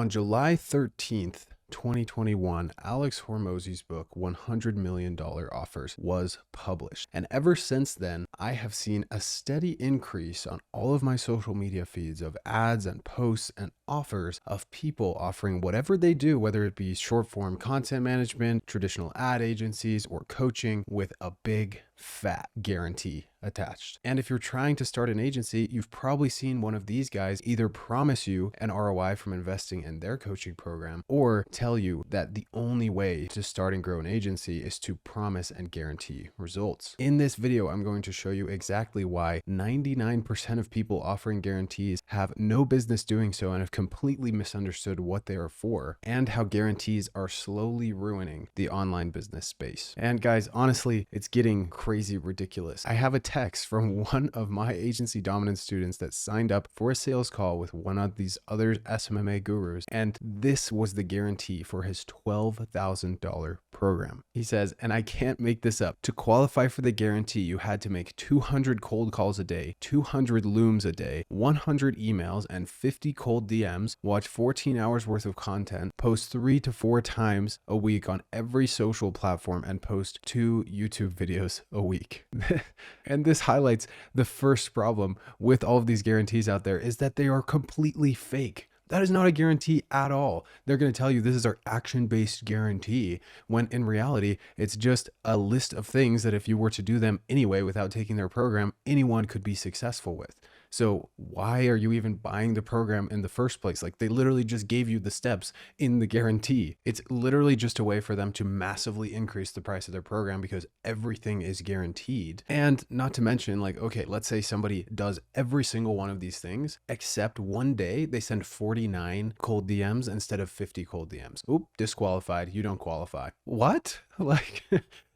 On July 13th, 2021, Alex Hormozy's book, $100 Million Offers, was published. And ever since then, I have seen a steady increase on all of my social media feeds of ads and posts and offers of people offering whatever they do, whether it be short form content management, traditional ad agencies, or coaching, with a big fat guarantee attached. And if you're trying to start an agency, you've probably seen one of these guys either promise you an ROI from investing in their coaching program, or tell you that the only way to start and grow an agency is to promise and guarantee results. In this video, I'm going to show you exactly why 99% of people offering guarantees have no business doing so and have completely misunderstood what they are for, and how guarantees are slowly ruining the online business space. And guys, honestly, it's getting crazy ridiculous. I have a text from one of my agency dominance students that signed up for a sales call with one of these other SMMA gurus, and this was the guarantee for his $12,000 program. He says, and I can't make this up, to qualify for the guarantee, you had to make 200 cold calls a day, 200 looms a day, 100 emails, and 50 cold DMs, watch 14 hours worth of content, post 3 to 4 times a week on every social platform, and post 2 YouTube videos a week. And this highlights the first problem with all of these guarantees out there, is that they are completely fake. That is not a guarantee at all. They're going to tell you this is our action-based guarantee, when in reality, it's just a list of things that if you were to do them anyway without taking their program, anyone could be successful with. So why are you even buying the program in the first place? Like, they literally just gave you the steps in the guarantee. It's literally just a way for them to massively increase the price of their program because everything is guaranteed. And not to mention, like, okay, let's say somebody does every single one of these things, except one day they send 49 cold DMs instead of 50 cold DMs. Oop, disqualified. You don't qualify. What? Like...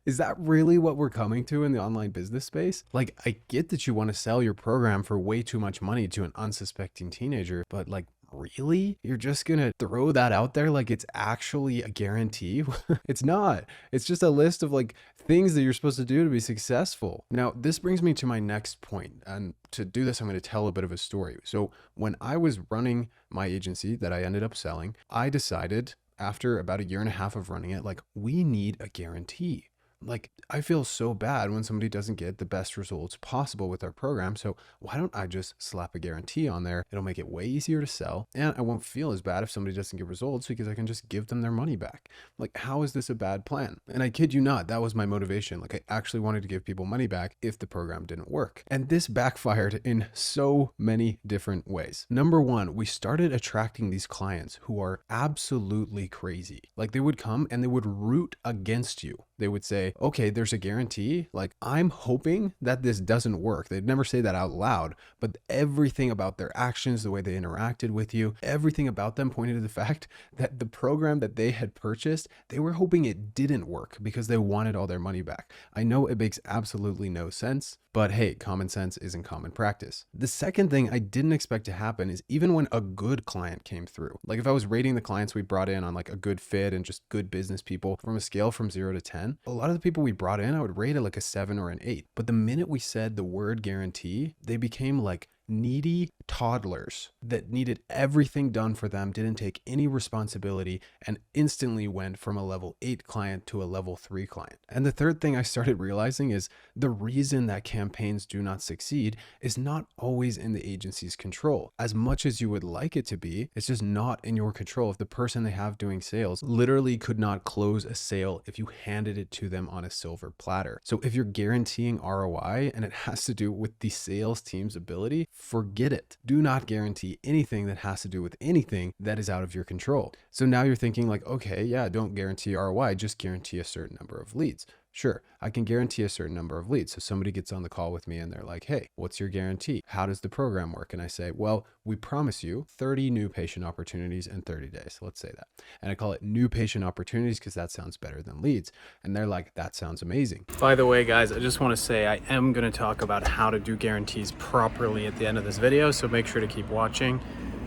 Is that really what we're coming to in the online business space? Like, I get that you want to sell your program for way too much money to an unsuspecting teenager, but like, really? You're just gonna throw that out there like it's actually a guarantee? It's not. It's just a list of like things that you're supposed to do to be successful. Now, this brings me to my next point. And to do this, I'm going to tell a bit of a story. So when I was running my agency that I ended up selling, I decided after about a year and a half of running it, like, we need a guarantee. Like, I feel so bad when somebody doesn't get the best results possible with our program. So why don't I just slap a guarantee on there? It'll make it way easier to sell. And I won't feel as bad if somebody doesn't get results because I can just give them their money back. Like, how is this a bad plan? And I kid you not, that was my motivation. Like, I actually wanted to give people money back if the program didn't work. And this backfired in so many different ways. Number one, we started attracting these clients who are absolutely crazy. Like, they would come and they would root against you. They would say, okay, there's a guarantee. Like, I'm hoping that this doesn't work. They'd never say that out loud, but everything about their actions, the way they interacted with you, everything about them pointed to the fact that the program that they had purchased, they were hoping it didn't work because they wanted all their money back. I know it makes absolutely no sense, but hey, common sense isn't common practice. The second thing I didn't expect to happen is even when a good client came through, like if I was rating the clients we brought in on like a good fit and just good business people from a scale from 0 to 10, a lot of the people we brought in, I would rate it like a 7 or an 8. But the minute we said the word guarantee, they became like needy toddlers that needed everything done for them, didn't take any responsibility, and instantly went from a level 8 client to a level 3 client. And the third thing I started realizing is the reason that campaigns do not succeed is not always in the agency's control. As much as you would like it to be, it's just not in your control. If the person they have doing sales literally could not close a sale if you handed it to them on a silver platter. So if you're guaranteeing ROI and it has to do with the sales team's ability, forget it. Do not guarantee anything that has to do with anything that is out of your control. So now you're thinking like, okay, yeah, don't guarantee ROI, just guarantee a certain number of leads. Sure, I can guarantee a certain number of leads. So somebody gets on the call with me and they're like, hey, what's your guarantee? How does the program work? And I say, well, we promise you 30 new patient opportunities in 30 days. Let's say that. And I call it new patient opportunities because that sounds better than leads. And they're like, that sounds amazing. By the way, guys, I just want to say I am going to talk about how to do guarantees properly at the end of this video. So make sure to keep watching.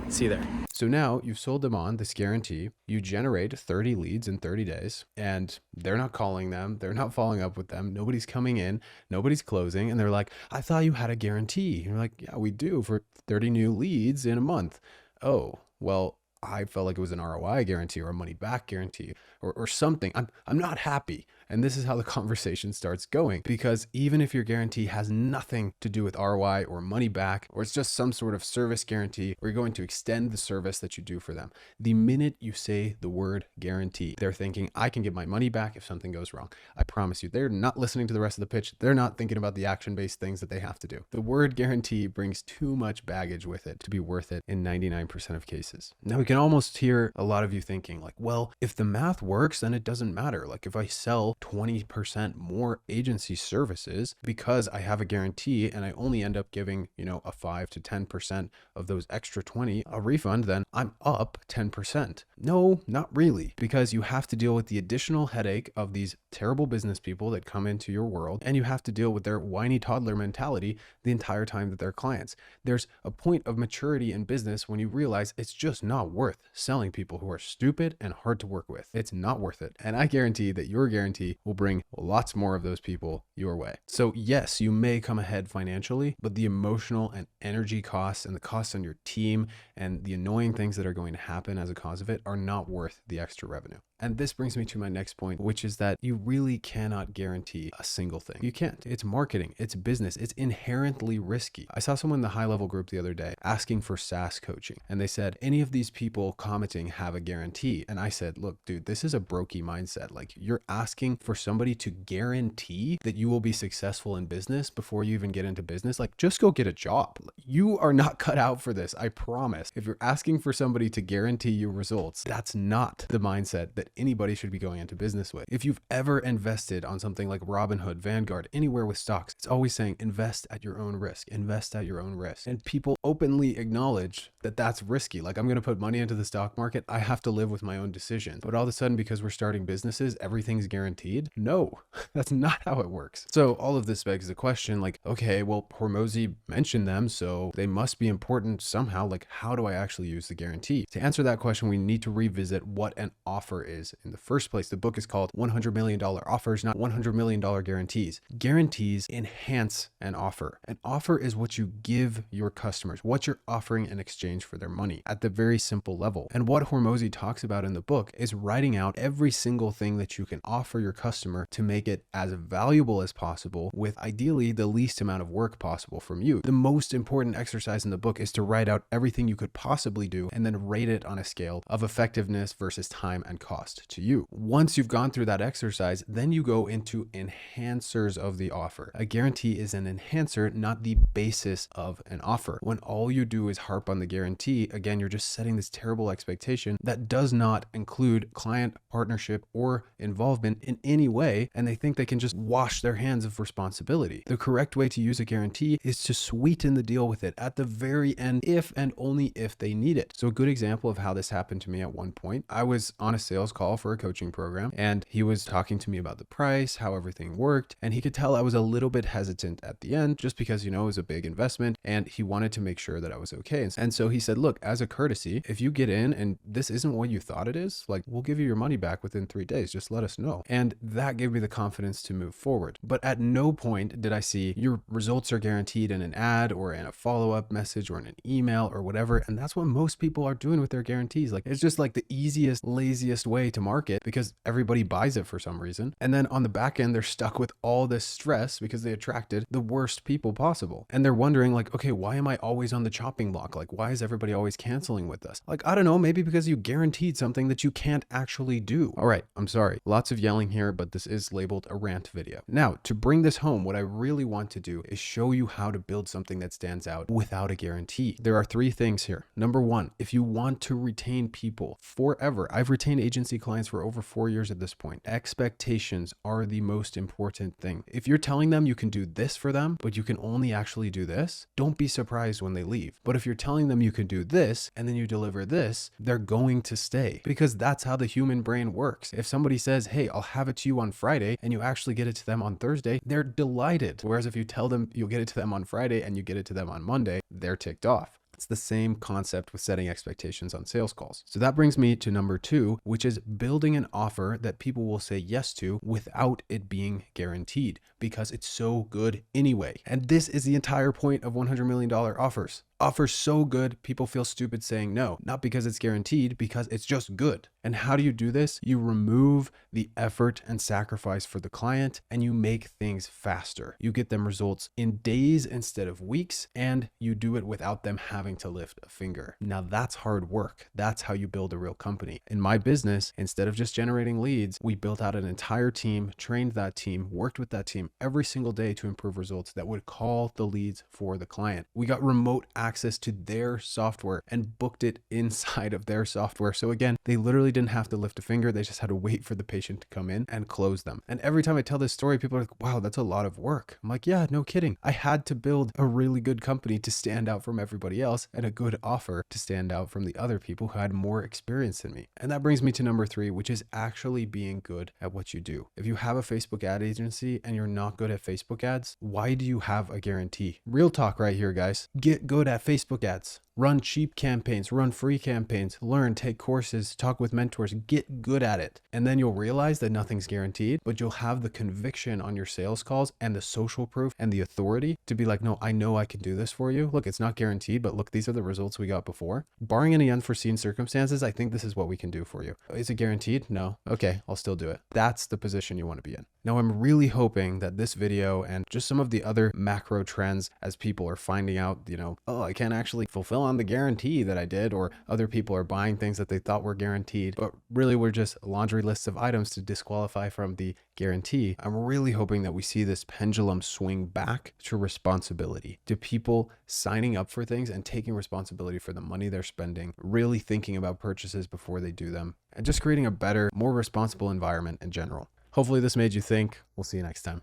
See you there. So now you've sold them on this guarantee, you generate 30 leads in 30 days and they're not calling them, they're not following up with them, nobody's coming in, nobody's closing, and they're like, I thought you had a guarantee. And you're like, yeah, we do for 30 new leads in a month. Oh, well, I felt like it was an ROI guarantee or a money back guarantee or something. I'm not happy. And this is how the conversation starts going, because even if your guarantee has nothing to do with ROI or money back, or it's just some sort of service guarantee, or you're going to extend the service that you do for them, the minute you say the word guarantee, they're thinking, I can get my money back if something goes wrong. I promise you, they're not listening to the rest of the pitch. They're not thinking about the action-based things that they have to do. The word guarantee brings too much baggage with it to be worth it in 99% of cases. Now, we can almost hear a lot of you thinking like, well, if the math works, then it doesn't matter. Like if I sell 20% more agency services because I have a guarantee and I only end up giving, a 5 to 10% of those extra 20 a refund, then I'm up 10%. No, not really, because you have to deal with the additional headache of these terrible business people that come into your world, and you have to deal with their whiny toddler mentality the entire time that they're clients. There's a point of maturity in business when you realize it's just not worth selling people who are stupid and hard to work with. It's not worth it. And I guarantee that your guarantee will bring lots more of those people your way. So yes, you may come ahead financially, but the emotional and energy costs and the costs on your team and the annoying things that are going to happen as a cause of it are not worth the extra revenue. And this brings me to my next point, which is that you really cannot guarantee a single thing. You can't. It's marketing. It's business. It's inherently risky. I saw someone in the high level group the other day asking for SaaS coaching. And they said, any of these people commenting have a guarantee. And I said, look, dude, this is a brokey mindset. Like you're asking for somebody to guarantee that you will be successful in business before you even get into business. Like just go get a job. You are not cut out for this. I promise. If you're asking for somebody to guarantee you results, that's not the mindset that anybody should be going into business with. If you've ever invested on something like Robinhood, Vanguard, anywhere with stocks, it's always saying invest at your own risk, invest at your own risk. And people openly acknowledge that that's risky. Like I'm going to put money into the stock market. I have to live with my own decisions. But all of a sudden, because we're starting businesses, everything's guaranteed. No, that's not how it works. So all of this begs the question like, okay, well, Hormozi mentioned them, so they must be important somehow. Like how do I actually use the guarantee? To answer that question, we need to revisit what an offer is in the first place. The book is called $100 million offers, not $100 million guarantees. Guarantees enhance an offer. An offer is what you give your customers, what you're offering in exchange for their money at the very simple level. And what Hormozi talks about in the book is writing out every single thing that you can offer your customer to make it as valuable as possible with ideally the least amount of work possible from you. The most important exercise in the book is to write out everything you could possibly do and then rate it on a scale of effectiveness versus time and cost to you. Once you've gone through that exercise, then you go into enhancers of the offer. A guarantee is an enhancer, not the basis of an offer. When all you do is harp on the guarantee, again, you're just setting this terrible expectation that does not include client partnership or involvement in any way, and they think they can just wash their hands of responsibility. The correct way to use a guarantee is to sweeten the deal with it at the very end, if and only if they need it. So a good example of how this happened to me at one point, I was on a sales call for a coaching program, and he was talking to me about the price, how everything worked, and he could tell I was a little bit hesitant at the end just because, it was a big investment and he wanted to make sure that I was okay. And so he said, look, as a courtesy, if you get in and this isn't what you thought it is, like we'll give you your money back within 3 days, just let us know. And that gave me the confidence to move forward. But at no point did I see your results are guaranteed in an ad or in a follow-up message or in an email or whatever. And that's what most people are doing with their guarantees. Like it's just like the easiest, laziest way to market because everybody buys it for some reason. And then on the back end, they're stuck with all this stress because they attracted the worst people possible. And they're wondering like, okay, why am I always on the chopping block? Like, why is everybody always canceling with us? Like, I don't know, maybe because you guaranteed something that you can't actually do. All right, I'm sorry. Lots of yelling here, but this is labeled a rant video. Now, to bring this home, what I really want to do is show you how to build something that stands out without a guarantee. There are 3 things here. Number 1, if you want to retain people forever, I've retained agency clients for over 4 years at this point. Expectations are the most important thing. If you're telling them you can do this for them, but you can only actually do this, don't be surprised when they leave. But if you're telling them you can do this and then you deliver this, they're going to stay because that's how the human brain works. If somebody says, hey, I'll have it to you on Friday and you actually get it to them on Thursday, they're delighted. Whereas if you tell them you'll get it to them on Friday and you get it to them on Monday, they're ticked off. It's the same concept with setting expectations on sales calls. So that brings me to number 2, which is building an offer that people will say yes to without it being guaranteed because it's so good anyway. And this is the entire point of $100 million offers. Offer so good, people feel stupid saying no, not because it's guaranteed, because it's just good. And how do you do this? You remove the effort and sacrifice for the client, and you make things faster. You get them results in days instead of weeks, and you do it without them having to lift a finger. Now that's hard work. That's how you build a real company. In my business, instead of just generating leads, we built out an entire team, trained that team, worked with that team every single day to improve results that would call the leads for the client. We got remote access to their software and booked it inside of their software. So again, they literally didn't have to lift a finger. They just had to wait for the patient to come in and close them. And every time I tell this story, people are like, wow, that's a lot of work. I'm like, yeah, no kidding. I had to build a really good company to stand out from everybody else and a good offer to stand out from the other people who had more experience than me. And that brings me to number 3, which is actually being good at what you do. If you have a Facebook ad agency and you're not good at Facebook ads, why do you have a guarantee? Real talk right here, guys. Get good at Facebook ads. Run cheap campaigns, run free campaigns, learn, take courses, talk with mentors, get good at it. And then you'll realize that nothing's guaranteed, but you'll have the conviction on your sales calls and the social proof and the authority to be like, no, I know I can do this for you. Look, it's not guaranteed, but look, these are the results we got before. Barring any unforeseen circumstances, I think this is what we can do for you. Is it guaranteed? No. Okay, I'll still do it. That's the position you want to be in. Now, I'm really hoping that this video and just some of the other macro trends as people are finding out, oh, I can't actually fulfill on the guarantee that I did, or other people are buying things that they thought were guaranteed, but really were just laundry lists of items to disqualify from the guarantee. I'm really hoping that we see this pendulum swing back to responsibility, to people signing up for things and taking responsibility for the money they're spending, really thinking about purchases before they do them, and just creating a better, more responsible environment in general. Hopefully this made you think. We'll see you next time.